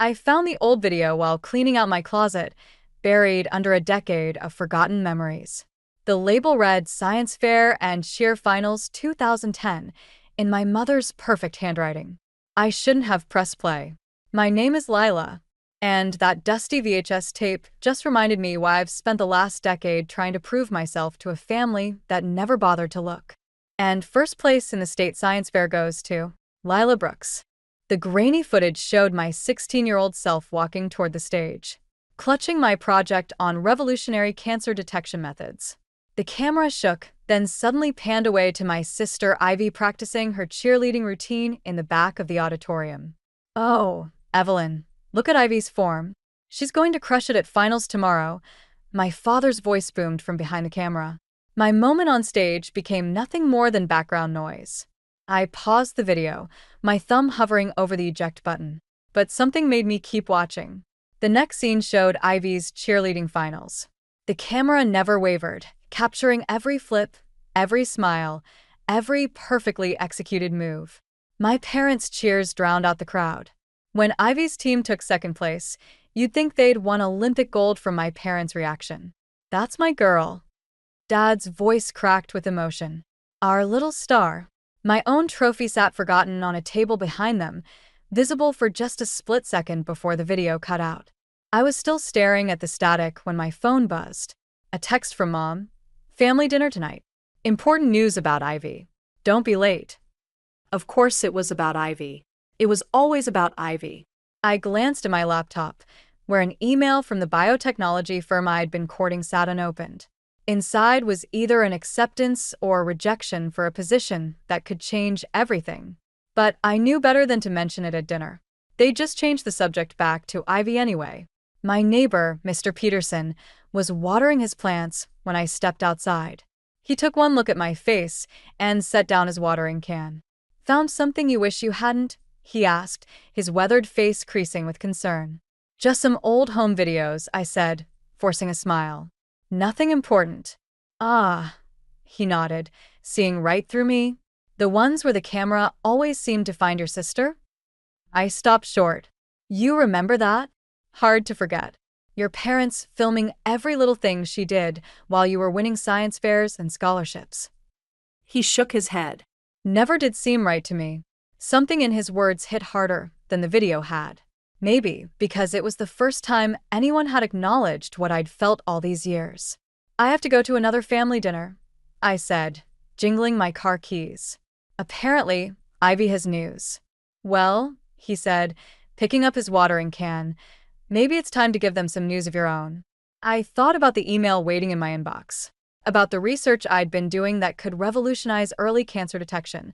I found the old video while cleaning out my closet, buried under a decade of forgotten memories. The label read Science Fair and Cheer Finals 2010 in my mother's perfect handwriting. I shouldn't have pressed play. My name is Lila, and that dusty VHS tape just reminded me why I've spent the last decade trying to prove myself to a family that never bothered to look. And first place in the state science fair goes to Lila Brooks. The grainy footage showed my 16-year-old self walking toward the stage, clutching my project on revolutionary cancer detection methods. The camera shook, then suddenly panned away to my sister Ivy practicing her cheerleading routine in the back of the auditorium. "Oh, Evelyn, look at Ivy's form. She's going to crush it at finals tomorrow." My father's voice boomed from behind the camera. My moment on stage became nothing more than background noise. I paused the video, my thumb hovering over the eject button. But something made me keep watching. The next scene showed Ivy's cheerleading finals. The camera never wavered, capturing every flip, every smile, every perfectly executed move. My parents' cheers drowned out the crowd. When Ivy's team took second place, you'd think they'd won Olympic gold from my parents' reaction. "That's my girl." Dad's voice cracked with emotion. "Our little star." My own trophy sat forgotten on a table behind them, visible for just a split second before the video cut out. I was still staring at the static when my phone buzzed. A text from Mom. "Family dinner tonight. Important news about Ivy. Don't be late." Of course it was about Ivy. It was always about Ivy. I glanced at my laptop, where an email from the biotechnology firm I'd been courting sat unopened. Inside was either an acceptance or rejection for a position that could change everything. But I knew better than to mention it at dinner. They just changed the subject back to Ivy anyway. My neighbor, Mr. Peterson, was watering his plants when I stepped outside. He took one look at my face and set down his watering can. "Found something you wish you hadn't?" he asked, his weathered face creasing with concern. "Just some old home videos," I said, forcing a smile. "Nothing important." "Ah," he nodded, seeing right through me. "The ones where the camera always seemed to find your sister?" I stopped short. "You remember that? Hard to forget. Your parents filming every little thing she did while you were winning science fairs and scholarships." He shook his head. Never did seem right to me. Something in his words hit harder than the video had. Maybe because it was the first time anyone had acknowledged what I'd felt all these years. "I have to go to another family dinner," I said, jingling my car keys. "Apparently, Ivy has news." "Well," he said, picking up his watering can, "maybe it's time to give them some news of your own." I thought about the email waiting in my inbox, about the research I'd been doing that could revolutionize early cancer detection,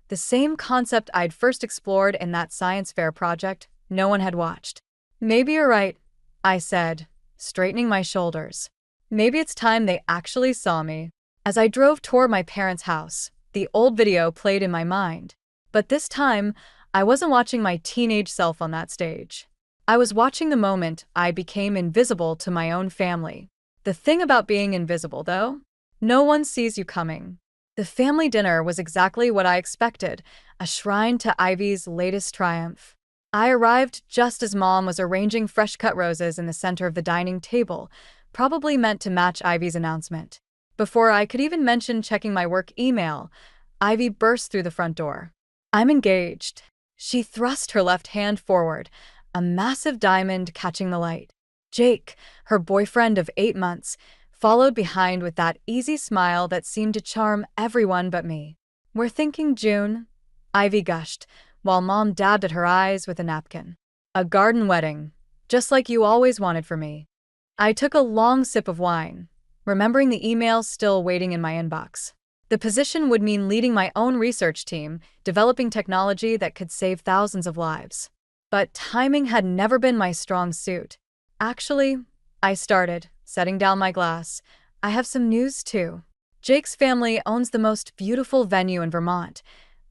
the same concept I'd first explored in that science fair project no one had watched. "Maybe you're right," I said, straightening my shoulders. "Maybe it's time they actually saw me." As I drove toward my parents' house, the old video played in my mind. But this time, I wasn't watching my teenage self on that stage. I was watching the moment I became invisible to my own family. The thing about being invisible, though, no one sees you coming. The family dinner was exactly what I expected, a shrine to Ivy's latest triumph. I arrived just as Mom was arranging fresh-cut roses in the center of the dining table, probably meant to match Ivy's announcement. Before I could even mention checking my work email, Ivy burst through the front door. "I'm engaged." She thrust her left hand forward, a massive diamond catching the light. Jake, her boyfriend of 8 months, followed behind with that easy smile that seemed to charm everyone but me. "We're thinking June," Ivy gushed, while Mom dabbed at her eyes with a napkin. "A garden wedding, just like you always wanted for me." I took a long sip of wine, remembering the email still waiting in my inbox. The position would mean leading my own research team, developing technology that could save thousands of lives. But timing had never been my strong suit. "Actually," I started, setting down my glass, "I have some news too." "Jake's family owns the most beautiful venue in Vermont,"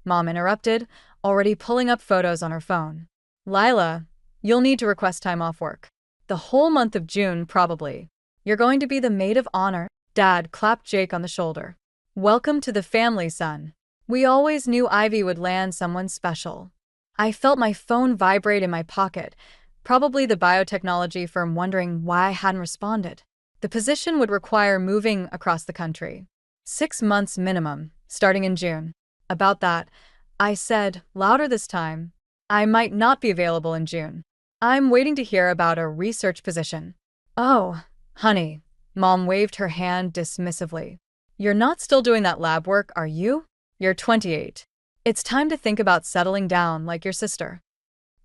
Mom interrupted, already pulling up photos on her phone. "Lila, you'll need to request time off work. The whole month of June, probably. You're going to be the maid of honor." Dad clapped Jake on the shoulder. "Welcome to the family, son. We always knew Ivy would land someone special." I felt my phone vibrate in my pocket, Probably the biotechnology firm wondering why I hadn't responded. The position would require moving across the country. 6 months minimum, starting in June. About that, I said, louder this time, I might not be available in June. I'm waiting to hear about a research position. Oh, honey, Mom waved her hand dismissively. You're not still doing that lab work, are you? You're 28. It's time to think about settling down like your sister.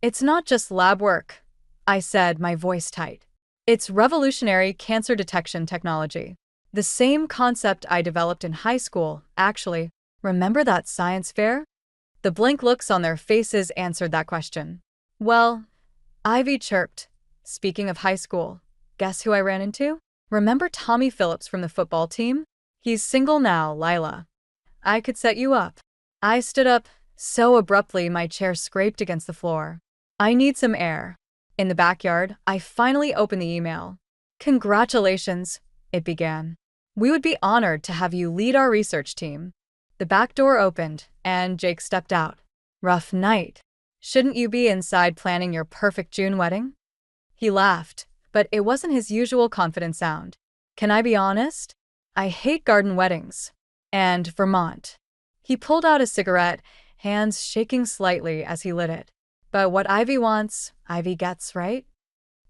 It's not just lab work, I said, my voice tight. It's revolutionary cancer detection technology. The same concept I developed in high school, actually. Remember that science fair? The blank looks on their faces answered that question. Well, Ivy chirped. Speaking of high school, guess who I ran into? Remember Tommy Phillips from the football team? He's single now, Lila. I could set you up. I stood up so abruptly my chair scraped against the floor. I need some air. In the backyard, I finally opened the email. Congratulations, it began. We would be honored to have you lead our research team. The back door opened, and Jake stepped out. Rough night. Shouldn't you be inside planning your perfect June wedding? He laughed, but it wasn't his usual confident sound. Can I be honest? I hate garden weddings. And Vermont. He pulled out a cigarette, hands shaking slightly as he lit it. But what Ivy wants, Ivy gets, right?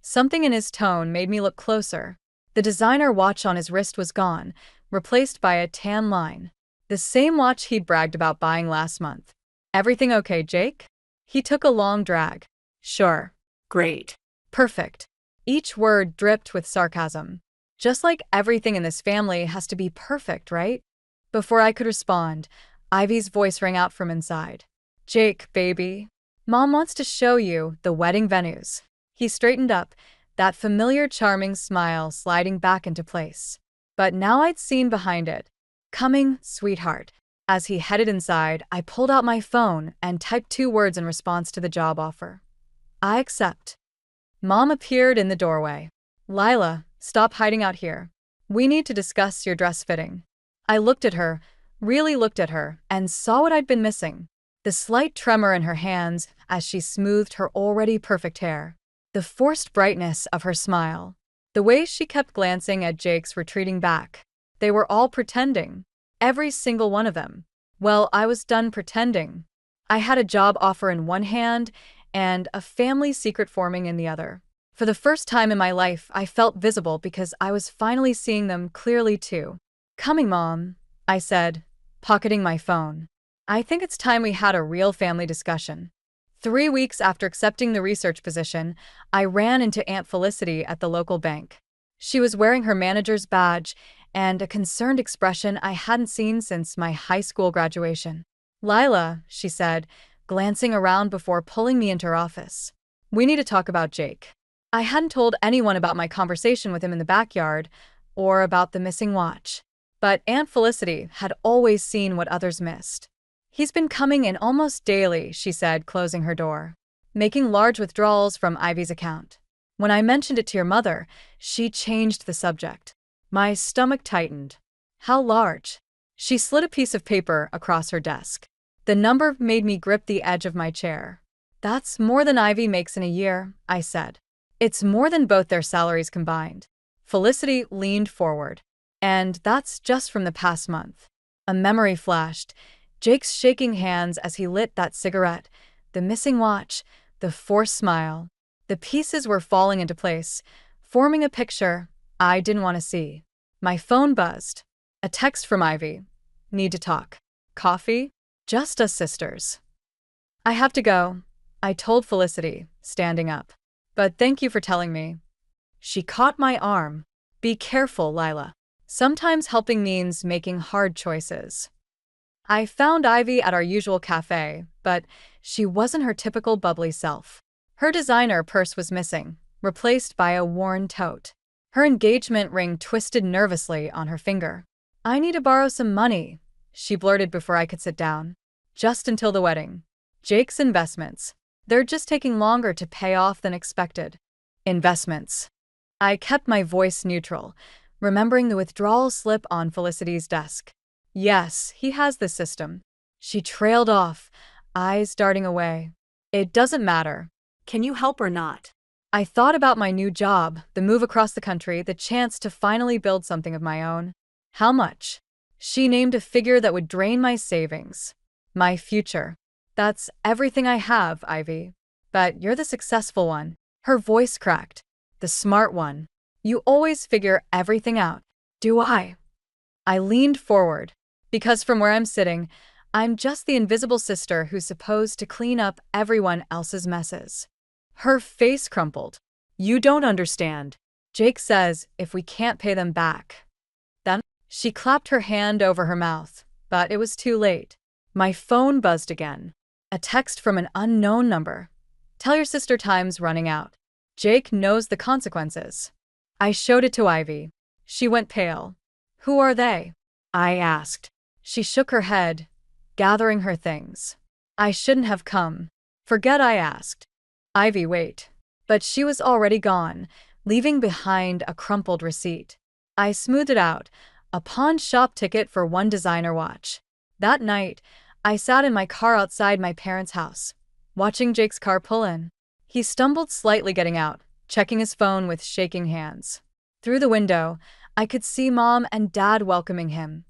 Something in his tone made me look closer. The designer watch on his wrist was gone, replaced by a tan line. The same watch he'd bragged about buying last month. Everything okay, Jake? He took a long drag. Sure. Great. Perfect. Each word dripped with sarcasm. Just like everything in this family has to be perfect, right? Before I could respond, Ivy's voice rang out from inside. Jake, baby. Mom wants to show you the wedding venues. He straightened up, that familiar charming smile sliding back into place. But now I'd seen behind it. Coming, sweetheart. As he headed inside, I pulled out my phone and typed 2 words in response to the job offer. I accept. Mom appeared in the doorway. Lila, stop hiding out here. We need to discuss your dress fitting. I looked at her, really looked at her, and saw what I'd been missing. The slight tremor in her hands as she smoothed her already perfect hair. The forced brightness of her smile. The way she kept glancing at Jake's retreating back. They were all pretending. Every single one of them. Well, I was done pretending. I had a job offer in one hand and a family secret forming in the other. For the first time in my life, I felt visible because I was finally seeing them clearly too. Coming, Mom, I said, pocketing my phone. I think it's time we had a real family discussion. 3 weeks after accepting the research position, I ran into Aunt Felicity at the local bank. She was wearing her manager's badge and a concerned expression I hadn't seen since my high school graduation. Lila, she said, glancing around before pulling me into her office. We need to talk about Jake. I hadn't told anyone about my conversation with him in the backyard or about the missing watch. But Aunt Felicity had always seen what others missed. He's been coming in almost daily, she said, closing her door, making large withdrawals from Ivy's account. When I mentioned it to your mother, she changed the subject. My stomach tightened. How large? She slid a piece of paper across her desk. The number made me grip the edge of my chair. That's more than Ivy makes in a year, I said. It's more than both their salaries combined. Felicity leaned forward. And that's just from the past month. A memory flashed. Jake's shaking hands as he lit that cigarette, the missing watch, the forced smile. The pieces were falling into place, forming a picture I didn't want to see. My phone buzzed. A text from Ivy. Need to talk. Coffee? Just us sisters. I have to go, I told Felicity, standing up. But thank you for telling me. She caught my arm. Be careful, Lila. Sometimes helping means making hard choices. I found Ivy at our usual cafe, but she wasn't her typical bubbly self. Her designer purse was missing, replaced by a worn tote. Her engagement ring twisted nervously on her finger. I need to borrow some money, she blurted before I could sit down. Just until the wedding. Jake's investments. They're just taking longer to pay off than expected. Investments. I kept my voice neutral, remembering the withdrawal slip on Felicity's desk. Yes, he has the system. She trailed off, eyes darting away. It doesn't matter. Can you help or not? I thought about my new job, the move across the country, the chance to finally build something of my own. How much? She named a figure that would drain my savings. My future. That's everything I have, Ivy. But you're the successful one. Her voice cracked. The smart one. You always figure everything out. Do I? I leaned forward. Because from where I'm sitting, I'm just the invisible sister who's supposed to clean up everyone else's messes. Her face crumpled. You don't understand. Jake says if we can't pay them back. Then she clapped her hand over her mouth, but it was too late. My phone buzzed again. A text from an unknown number. Tell your sister time's running out. Jake knows the consequences. I showed it to Ivy. She went pale. Who are they? I asked. She shook her head, gathering her things. I shouldn't have come. Forget I asked. Ivy, wait. But she was already gone, leaving behind a crumpled receipt. I smoothed it out, a pawn shop ticket for one designer watch. That night, I sat in my car outside my parents' house, watching Jake's car pull in. He stumbled slightly getting out, checking his phone with shaking hands. Through the window, I could see Mom and Dad welcoming him,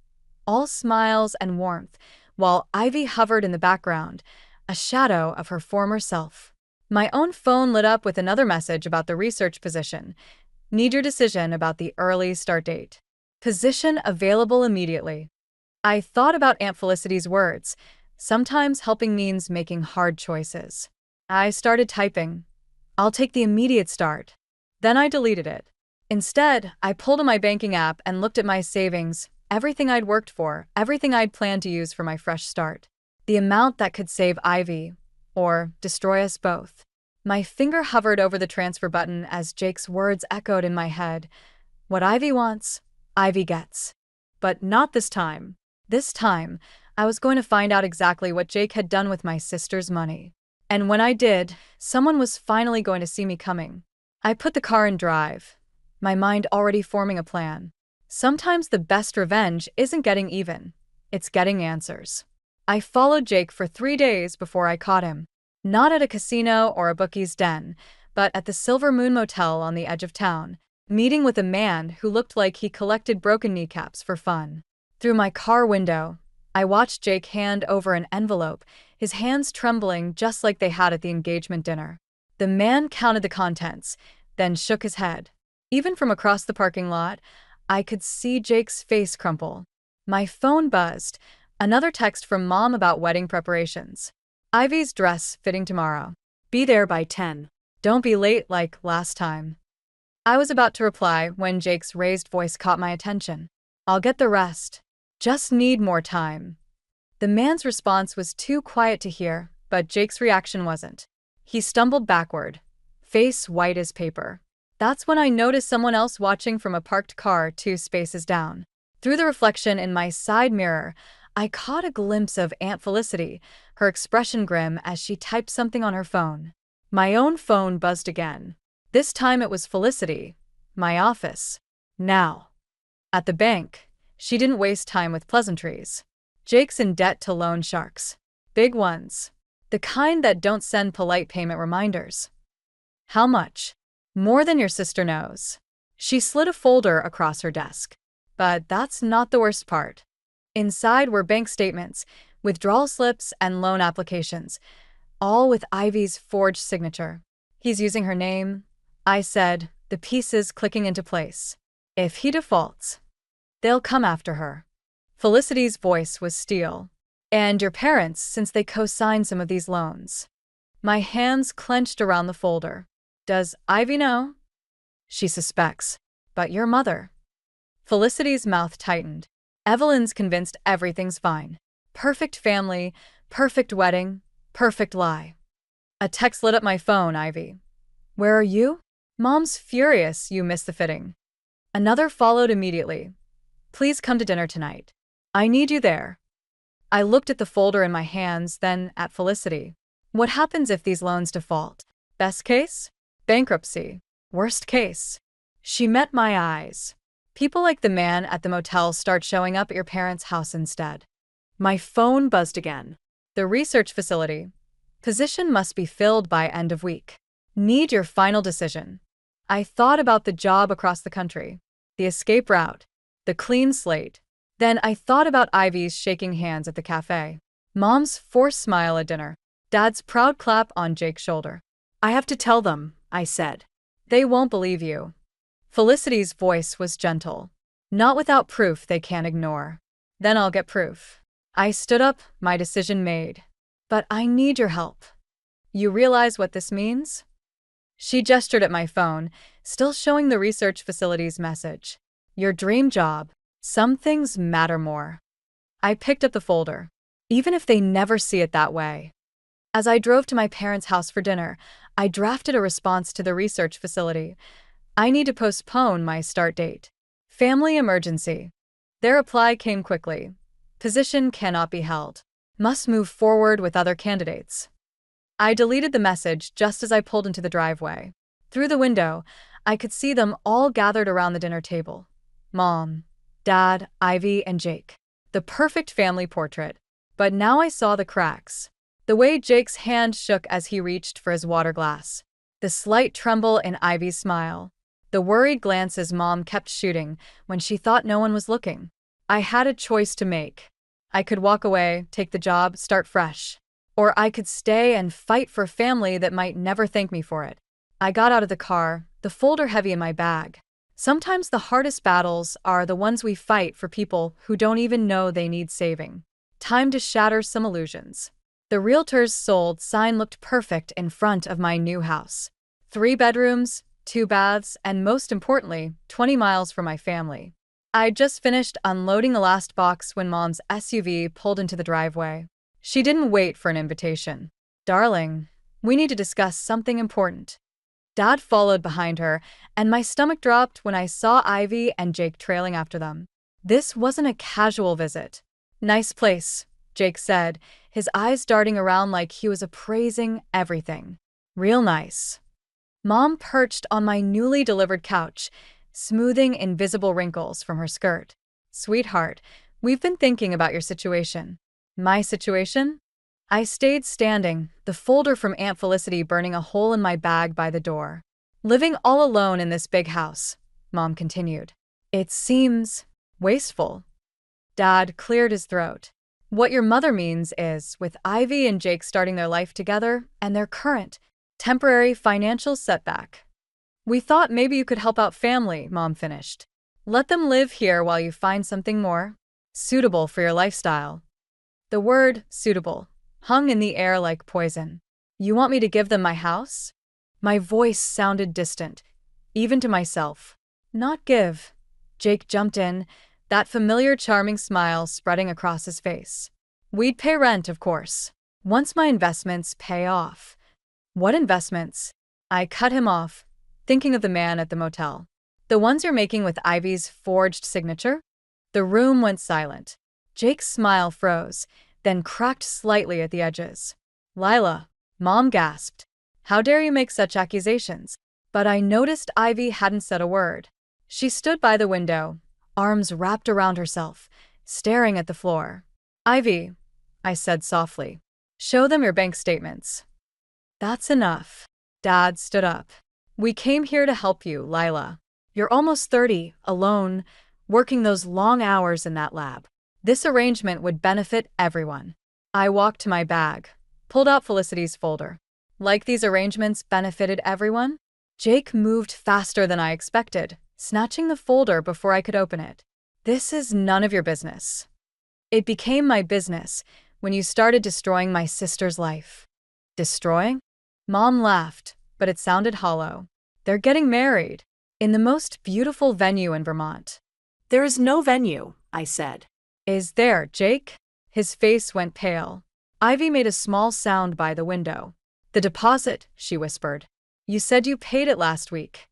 all smiles and warmth, while Ivy hovered in the background, a shadow of her former self. My own phone lit up with another message about the research position. Need your decision about the early start date. Position available immediately. I thought about Aunt Felicity's words. Sometimes helping means making hard choices. I started typing. I'll take the immediate start. Then I deleted it. Instead, I pulled on my banking app and looked at my savings, everything I'd worked for, everything I'd planned to use for my fresh start. The amount that could save Ivy, or destroy us both. My finger hovered over the transfer button as Jake's words echoed in my head. What Ivy wants, Ivy gets. But not this time. This time, I was going to find out exactly what Jake had done with my sister's money. And when I did, someone was finally going to see me coming. I put the car in drive, my mind already forming a plan. Sometimes the best revenge isn't getting even, it's getting answers. I followed Jake for 3 days before I caught him. Not at a casino or a bookie's den, but at the Silver Moon Motel on the edge of town, meeting with a man who looked like he collected broken kneecaps for fun. Through my car window, I watched Jake hand over an envelope, his hands trembling just like they had at the engagement dinner. The man counted the contents, then shook his head. Even from across the parking lot, I could see Jake's face crumple. My phone buzzed, another text from Mom about wedding preparations. Ivy's dress fitting tomorrow. Be there by 10. Don't be late like last time. I was about to reply when Jake's raised voice caught my attention. I'll get the rest. Just need more time. The man's response was too quiet to hear, but Jake's reaction wasn't. He stumbled backward, face white as paper. That's when I noticed someone else watching from a parked car 2 spaces down. Through the reflection in my side mirror, I caught a glimpse of Aunt Felicity, her expression grim as she typed something on her phone. My own phone buzzed again. This time it was Felicity, my office. Now. At the bank, she didn't waste time with pleasantries. Jake's in debt to loan sharks. Big ones. The kind that don't send polite payment reminders. How much? More than your sister knows. She slid a folder across her desk. But that's not the worst part. Inside were bank statements, withdrawal slips, and loan applications, all with Ivy's forged signature. He's using her name, I said, the pieces clicking into place. If he defaults, they'll come after her. Felicity's voice was steel. And your parents, since they co-signed some of these loans. My hands clenched around the folder. Does Ivy know? She suspects. But your mother. Felicity's mouth tightened. Evelyn's convinced everything's fine. Perfect family, perfect wedding, perfect lie. A text lit up my phone, Ivy. Where are you? Mom's furious you missed the fitting. Another followed immediately. Please come to dinner tonight. I need you there. I looked at the folder in my hands, then at Felicity. What happens if these loans default? Best case? Bankruptcy. Worst case? She met my eyes. People like the man at the motel start showing up at your parents' house instead. My phone buzzed again. The research facility. Position must be filled by end of week. Need your final decision. I thought about the job across the country, the escape route, the clean slate. Then I thought about Ivy's shaking hands at the cafe, Mom's forced smile at dinner, Dad's proud clap on Jake's shoulder. I have to tell them, I said. They won't believe you. Felicity's voice was gentle. Not without proof they can't ignore. Then I'll get proof. I stood up, my decision made. But I need your help. You realize what this means? She gestured at my phone, still showing the research facility's message. Your dream job. Some things matter more. I picked up the folder, even if they never see it that way. As I drove to my parents' house for dinner, I drafted a response to the research facility. I need to postpone my start date. Family emergency. Their reply came quickly. Position cannot be held. Must move forward with other candidates. I deleted the message just as I pulled into the driveway. Through the window, I could see them all gathered around the dinner table. Mom, Dad, Ivy, and Jake. The perfect family portrait. But now I saw the cracks. The way Jake's hand shook as he reached for his water glass. The slight tremble in Ivy's smile. The worried glances Mom kept shooting when she thought no one was looking. I had a choice to make. I could walk away, take the job, start fresh. Or I could stay and fight for a family that might never thank me for it. I got out of the car, the folder heavy in my bag. Sometimes the hardest battles are the ones we fight for people who don't even know they need saving. Time to shatter some illusions. The realtor's sold sign looked perfect in front of my new house. 3 bedrooms, 2 baths, and most importantly, 20 miles from my family. I'd just finished unloading the last box when Mom's SUV pulled into the driveway. She didn't wait for an invitation. Darling, we need to discuss something important. Dad followed behind her, and my stomach dropped when I saw Ivy and Jake trailing after them. This wasn't a casual visit. Nice place, Jake said, his eyes darting around like he was appraising everything. Real nice. Mom perched on my newly delivered couch, smoothing invisible wrinkles from her skirt. Sweetheart, we've been thinking about your situation. My situation? I stayed standing, the folder from Aunt Felicity burning a hole in my bag by the door. Living all alone in this big house, Mom continued. It seems wasteful. Dad cleared his throat. What your mother means is, with Ivy and Jake starting their life together and their current, temporary financial setback. We thought maybe you could help out family, Mom finished. Let them live here while you find something more suitable for your lifestyle. The word suitable hung in the air like poison. You want me to give them my house? My voice sounded distant, even to myself. Not give. Jake jumped in, that familiar charming smile spreading across his face. We'd pay rent, of course. Once my investments pay off. What investments? I cut him off, thinking of the man at the motel. The ones you're making with Ivy's forged signature? The room went silent. Jake's smile froze, then cracked slightly at the edges. Lila, Mom gasped. How dare you make such accusations? But I noticed Ivy hadn't said a word. She stood by the window, arms wrapped around herself, staring at the floor. Ivy, I said softly, show them your bank statements. That's enough. Dad stood up. We came here to help you, Lila. You're almost 30, alone, working those long hours in that lab. This arrangement would benefit everyone. I walked to my bag, pulled out Felicity's folder. Like these arrangements benefited everyone? Jake moved faster than I expected, snatching the folder before I could open it. This is none of your business. It became my business when you started destroying my sister's life. Destroying? Mom laughed, but it sounded hollow. They're getting married in the most beautiful venue in Vermont. There is no venue, I said. Is there, Jake? His face went pale. Ivy made a small sound by the window. The deposit, she whispered. You said you paid it last week.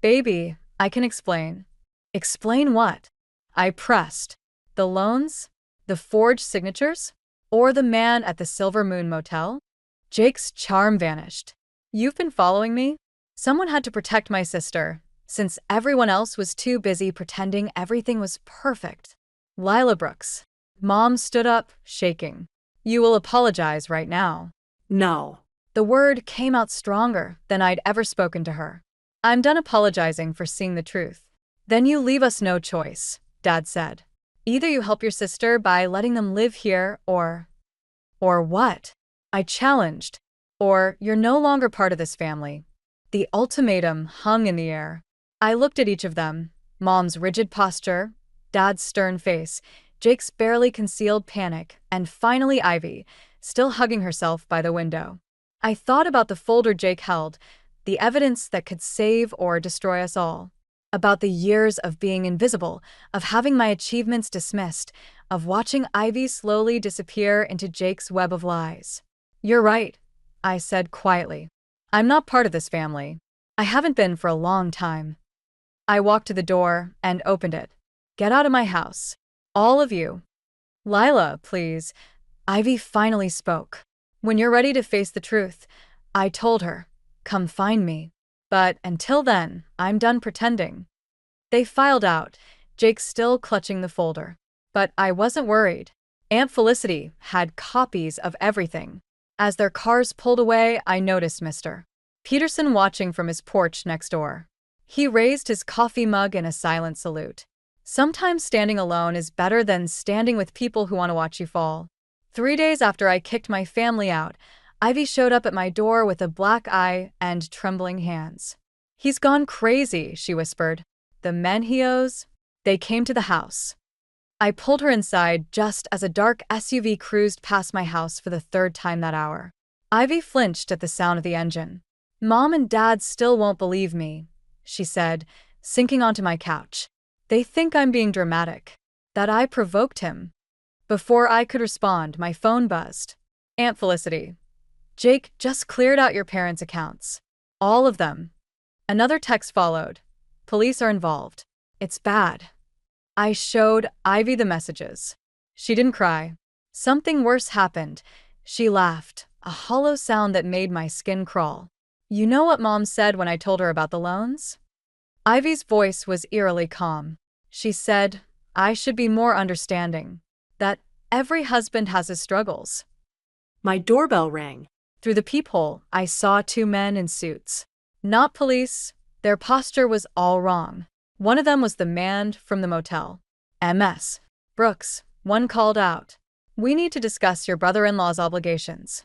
Baby, I can explain. Explain what? I pressed. The loans? The forged signatures? Or the man at the Silver Moon Motel? Jake's charm vanished. You've been following me? Someone had to protect my sister, since everyone else was too busy pretending everything was perfect. Lila Brooks. Mom stood up, shaking. You will apologize right now. No. The word came out stronger than I'd ever spoken to her. I'm done apologizing for seeing the truth. Then you leave us no choice, Dad said. Either you help your sister by letting them live here or what? I challenged. Or you're no longer part of this family. The ultimatum hung in the air. I looked at each of them, Mom's rigid posture, Dad's stern face, Jake's barely concealed panic, and finally Ivy, still hugging herself by the window. I thought about the folder Jake held, the evidence that could save or destroy us all. About the years of being invisible, of having my achievements dismissed, of watching Ivy slowly disappear into Jake's web of lies. You're right, I said quietly. I'm not part of this family. I haven't been for a long time. I walked to the door and opened it. Get out of my house. All of you. Lila, please. Ivy finally spoke. When you're ready to face the truth, I told her, come find me. But until then, I'm done pretending. They filed out, Jake still clutching the folder. But I wasn't worried. Aunt Felicity had copies of everything. As their cars pulled away, I noticed Mr. Peterson watching from his porch next door. He raised his coffee mug in a silent salute. Sometimes standing alone is better than standing with people who want to watch you fall. 3 days after I kicked my family out, Ivy showed up at my door with a black eye and trembling hands. He's gone crazy, she whispered. The men he owes? They came to the house. I pulled her inside just as a dark SUV cruised past my house for the 3rd time that hour. Ivy flinched at the sound of the engine. Mom and Dad still won't believe me, she said, sinking onto my couch. They think I'm being dramatic, that I provoked him. Before I could respond, my phone buzzed. Aunt Felicity. Jake just cleared out your parents' accounts. All of them. Another text followed. Police are involved. It's bad. I showed Ivy the messages. She didn't cry. Something worse happened. She laughed, a hollow sound that made my skin crawl. You know what Mom said when I told her about the loans? Ivy's voice was eerily calm. She said, I should be more understanding. That every husband has his struggles. My doorbell rang. Through the peephole, I saw 2 men in suits. Not police. Their posture was all wrong. One of them was the man from the motel. MS. Brooks, one called out. We need to discuss your brother-in-law's obligations.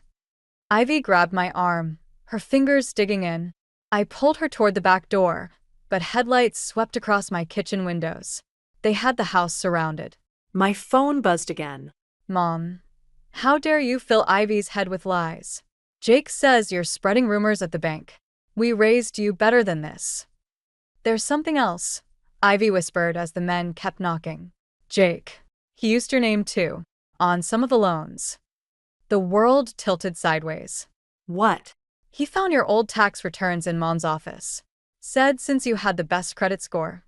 Ivy grabbed my arm, her fingers digging in. I pulled her toward the back door, but headlights swept across my kitchen windows. They had the house surrounded. My phone buzzed again. Mom, how dare you fill Ivy's head with lies? Jake says you're spreading rumors at the bank. We raised you better than this. There's something else, Ivy whispered as the men kept knocking. Jake. He used your name too, on some of the loans. The world tilted sideways. What? He found your old tax returns in Mom's office. Said since you had the best credit score.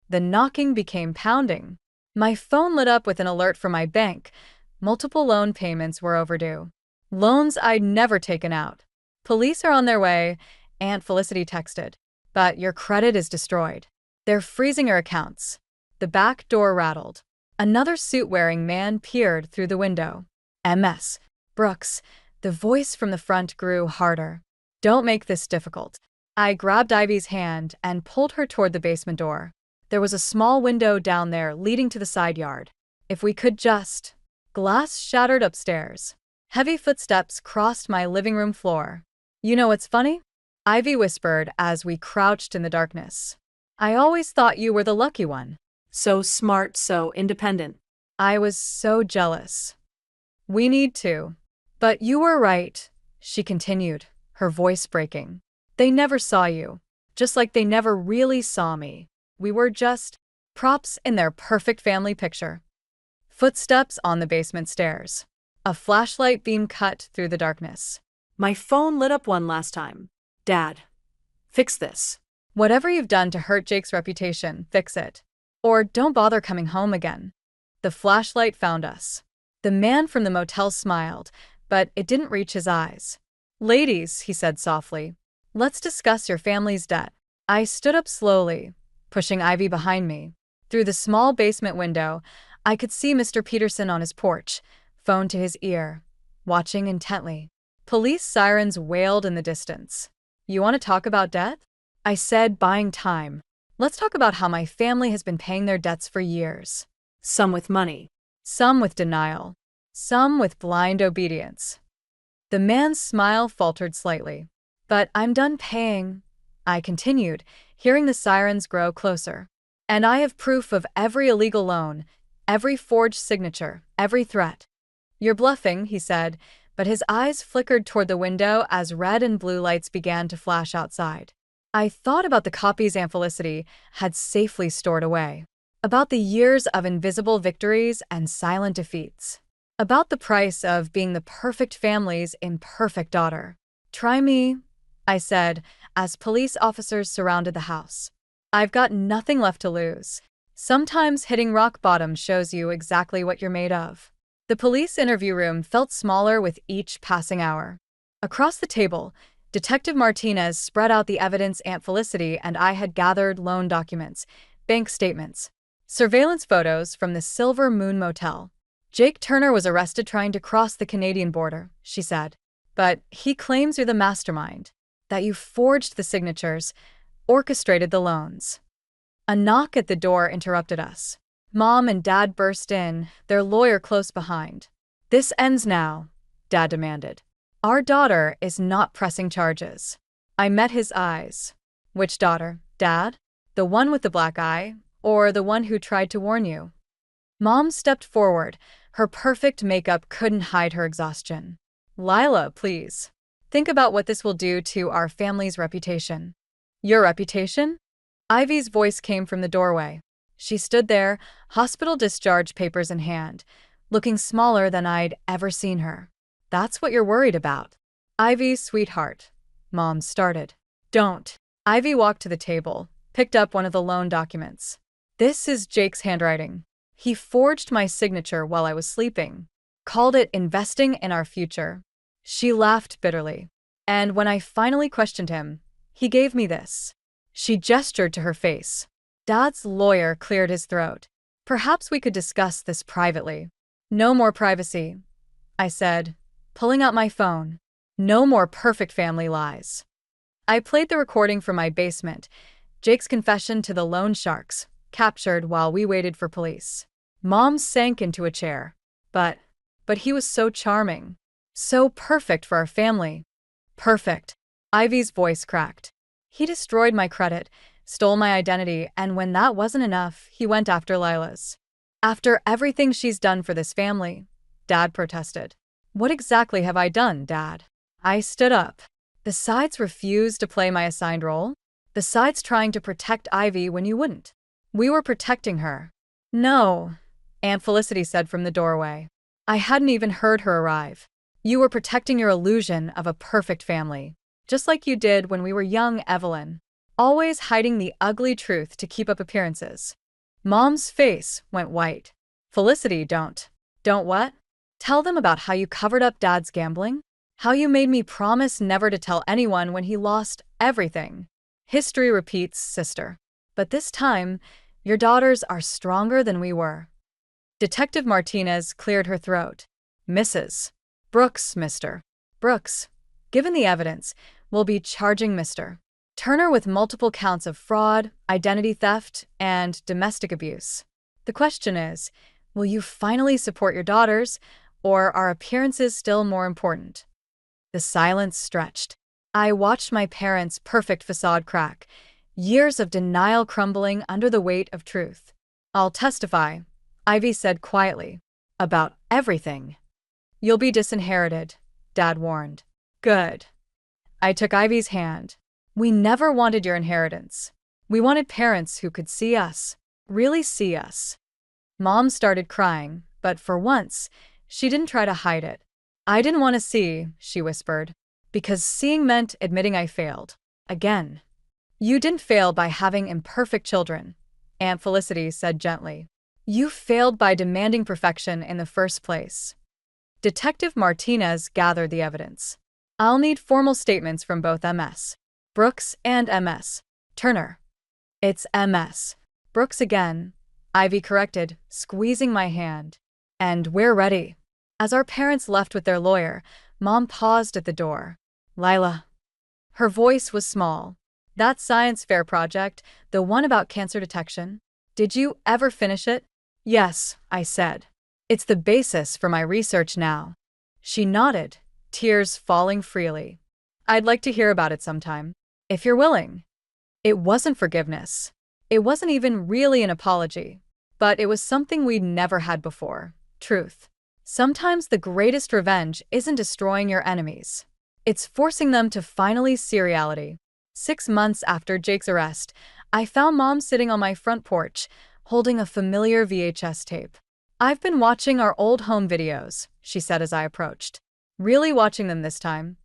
The knocking became pounding. My phone lit up with an alert from my bank. Multiple loan payments were overdue. Loans I'd never taken out. Police are on their way, Aunt Felicity texted. But your credit is destroyed. They're freezing your accounts. The back door rattled. Another suit-wearing man peered through the window. MS. Brooks. The voice from the front grew harder. Don't make this difficult. I grabbed Ivy's hand and pulled her toward the basement door. There was a small window down there leading to the side yard. If we could just... Glass shattered upstairs. Heavy footsteps crossed my living room floor. You know what's funny? Ivy whispered as we crouched in the darkness. I always thought you were the lucky one. So smart, so independent. I was so jealous. We need to. But you were right, she continued, her voice breaking. They never saw you, just like they never really saw me. We were just props in their perfect family picture. Footsteps on the basement stairs. A flashlight beam cut through the darkness. My phone lit up one last time. Dad, fix this. Whatever you've done to hurt Jake's reputation, fix it. Or don't bother coming home again. The flashlight found us. The man from the motel smiled, but it didn't reach his eyes. Ladies, he said softly, let's discuss your family's debt. I stood up slowly, pushing Ivy behind me. Through the small basement window, I could see Mr. Peterson on his porch, phone to his ear, watching intently. Police sirens wailed in the distance. You want to talk about debt? I said, buying time. Let's talk about how my family has been paying their debts for years. Some with money. Some with denial. Some with blind obedience. The man's smile faltered slightly. But I'm done paying, I continued, hearing the sirens grow closer. And I have proof of every illegal loan, every forged signature, every threat. You're bluffing, he said, but his eyes flickered toward the window as red and blue lights began to flash outside. I thought about the copies Aunt Felicity had safely stored away, about the years of invisible victories and silent defeats, about the price of being the perfect family's imperfect daughter. Try me, I said, as police officers surrounded the house. I've got nothing left to lose. Sometimes hitting rock bottom shows you exactly what you're made of. The police interview room felt smaller with each passing hour. Across the table, Detective Martinez spread out the evidence Aunt Felicity and I had gathered: loan documents, bank statements, surveillance photos from the Silver Moon Motel. Jake Turner was arrested trying to cross the Canadian border, she said. But he claims you're the mastermind, that you forged the signatures, orchestrated the loans. A knock at the door interrupted us. Mom and Dad burst in, their lawyer close behind. This ends now, Dad demanded. Our daughter is not pressing charges. I met his eyes. Which daughter, Dad? The one with the black eye, or the one who tried to warn you? Mom stepped forward. Her perfect makeup couldn't hide her exhaustion. Lila, please. Think about what this will do to our family's reputation. Your reputation? Ivy's voice came from the doorway. She stood there, hospital discharge papers in hand, looking smaller than I'd ever seen her. That's what you're worried about. Ivy, sweetheart. Mom started. Don't. Ivy walked to the table, picked up one of the loan documents. This is Jake's handwriting. He forged my signature while I was sleeping. Called it investing in our future. She laughed bitterly. And when I finally questioned him, he gave me this. She gestured to her face. Dad's lawyer cleared his throat. Perhaps we could discuss this privately. No more privacy, I said, pulling out my phone. No more perfect family lies. I played the recording from my basement, Jake's confession to the loan sharks, captured while we waited for police. Mom sank into a chair. But he was so charming. So perfect for our family. Perfect. Ivy's voice cracked. He destroyed my credit, stole my identity, and when that wasn't enough, he went after Lila's. After everything she's done for this family, Dad protested. What exactly have I done, Dad? I stood up. Besides refused to play my assigned role? Besides trying to protect Ivy when you wouldn't? We were protecting her. No, Aunt Felicity said from the doorway. I hadn't even heard her arrive. You were protecting your illusion of a perfect family, just like you did when we were young, Evelyn. Always hiding the ugly truth to keep up appearances. Mom's face went white. Felicity, don't. Don't what? Tell them about how you covered up Dad's gambling? How you made me promise never to tell anyone when he lost everything. History repeats, sister. But this time, your daughters are stronger than we were. Detective Martinez cleared her throat. Mrs. Brooks, Mr. Brooks. Given the evidence, we'll be charging Mr. Turner with multiple counts of fraud, identity theft, and domestic abuse. The question is, will you finally support your daughters, or are appearances still more important? The silence stretched. I watched my parents' perfect facade crack, years of denial crumbling under the weight of truth. I'll testify, Ivy said quietly, about everything. You'll be disinherited, Dad warned. Good. I took Ivy's hand. We never wanted your inheritance. We wanted parents who could see us, really see us. Mom started crying, but for once, she didn't try to hide it. I didn't want to see, she whispered, because seeing meant admitting I failed. Again. You didn't fail by having imperfect children, Aunt Felicity said gently. You failed by demanding perfection in the first place. Detective Martinez gathered the evidence. I'll need formal statements from both MS. Brooks and MS. Turner. It's MS. Brooks again, Ivy corrected, squeezing my hand. And we're ready. As our parents left with their lawyer, Mom paused at the door. Lila. Her voice was small. That science fair project, the one about cancer detection, did you ever finish it? Yes, I said. It's the basis for my research now. She nodded, tears falling freely. I'd like to hear about it sometime, if you're willing. It wasn't forgiveness. It wasn't even really an apology. But it was something we'd never had before. Truth. Sometimes the greatest revenge isn't destroying your enemies. It's forcing them to finally see reality. 6 months after Jake's arrest, I found Mom sitting on my front porch, holding a familiar VHS tape. I've been watching our old home videos, she said as I approached. Really watching them this time.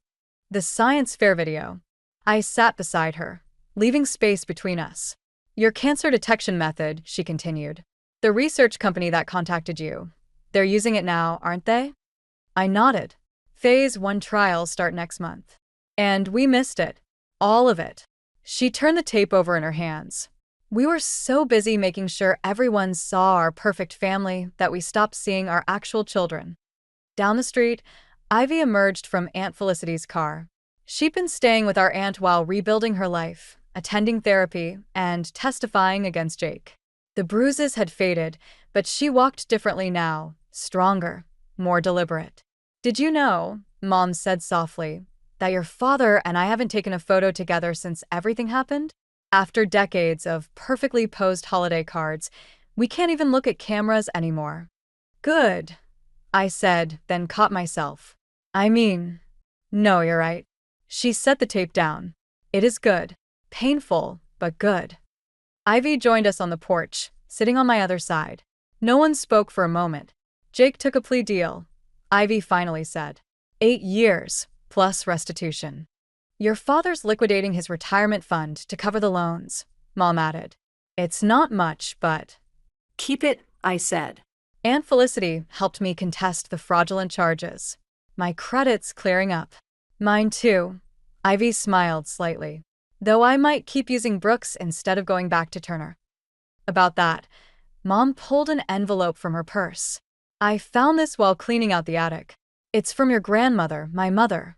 The science fair video. I sat beside her, leaving space between us. Your cancer detection method, she continued. The research company that contacted you. They're using it now, aren't they? I nodded. Phase 1 trials start next month. And we missed it. All of it. She turned the tape over in her hands. We were so busy making sure everyone saw our perfect family that we stopped seeing our actual children. Down the street, Ivy emerged from Aunt Felicity's car. She'd been staying with our aunt while rebuilding her life, attending therapy, and testifying against Jake. The bruises had faded, but she walked differently now, stronger, more deliberate. Did you know, Mom said softly, that your father and I haven't taken a photo together since everything happened? After decades of perfectly posed holiday cards, we can't even look at cameras anymore. Good, I said, then caught myself. No, you're right. She set the tape down. It is good. Painful, but good. Ivy joined us on the porch, sitting on my other side. No one spoke for a moment. Jake took a plea deal. Ivy finally said, 8 years, plus restitution. Your father's liquidating his retirement fund to cover the loans, Mom added. It's not much, but… Keep it, I said. Aunt Felicity helped me contest the fraudulent charges. My credit's clearing up. Mine too. Ivy smiled slightly. Though I might keep using Brooks instead of going back to Turner. About that, Mom pulled an envelope from her purse. I found this while cleaning out the attic. It's from your grandmother, my mother.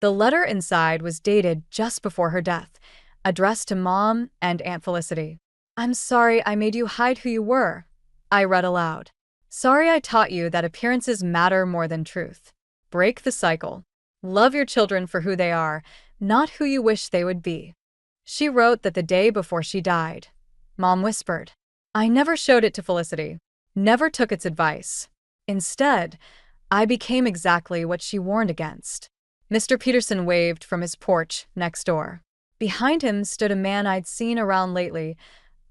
The letter inside was dated just before her death, addressed to Mom and Aunt Felicity. I'm sorry I made you hide who you were, I read aloud. Sorry I taught you that appearances matter more than truth. Break the cycle. Love your children for who they are, not who you wish they would be. She wrote that the day before she died. Mom whispered. I never showed it to Felicity, never took its advice. Instead, I became exactly what she warned against. Mr. Peterson waved from his porch next door. Behind him stood a man I'd seen around lately,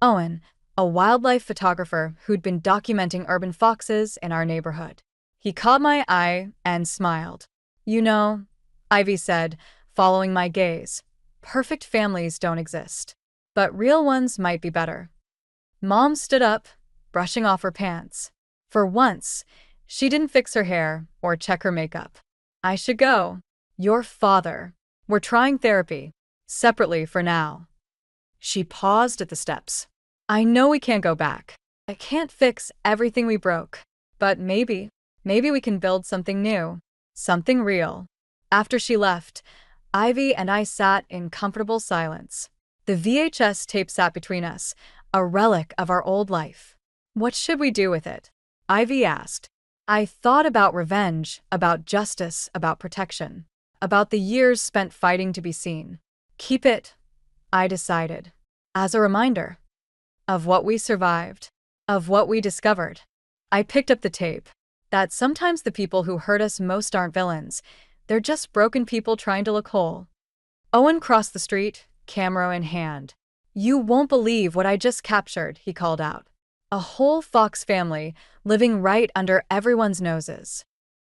Owen, a wildlife photographer who'd been documenting urban foxes in our neighborhood. He caught my eye and smiled. You know, Ivy said, following my gaze, perfect families don't exist, but real ones might be better. Mom stood up, brushing off her pants. For once, she didn't fix her hair or check her makeup. I should go. Your father. We're trying therapy. Separately for now. She paused at the steps. I know we can't go back. I can't fix everything we broke. But maybe we can build something new. Something real. After she left, Ivy and I sat in comfortable silence. The VHS tape sat between us, a relic of our old life. What should we do with it? Ivy asked. I thought about revenge, about justice, about protection, about the years spent fighting to be seen. Keep it, I decided, as a reminder of what we survived, of what we discovered. I picked up the tape, that sometimes the people who hurt us most aren't villains, they're just broken people trying to look whole. Owen crossed the street, camera in hand. You won't believe what I just captured, he called out. A whole fox family living right under everyone's noses.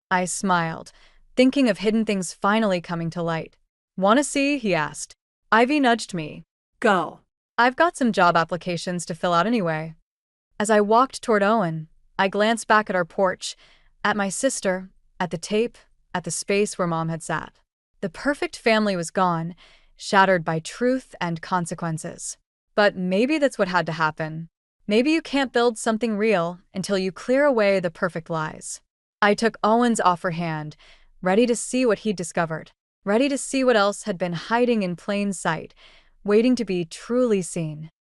I smiled, thinking of hidden things finally coming to light. Want to see? He asked. Ivy nudged me. Go. I've got some job applications to fill out anyway. As I walked toward Owen, I glanced back at our porch, at my sister, at the tape, at the space where Mom had sat. The perfect family was gone, shattered by truth and consequences. But maybe that's what had to happen. Maybe you can't build something real until you clear away the perfect lies. I took Owen's offer hand, ready to see what he'd discovered, ready to see what else had been hiding in plain sight, waiting to be truly seen.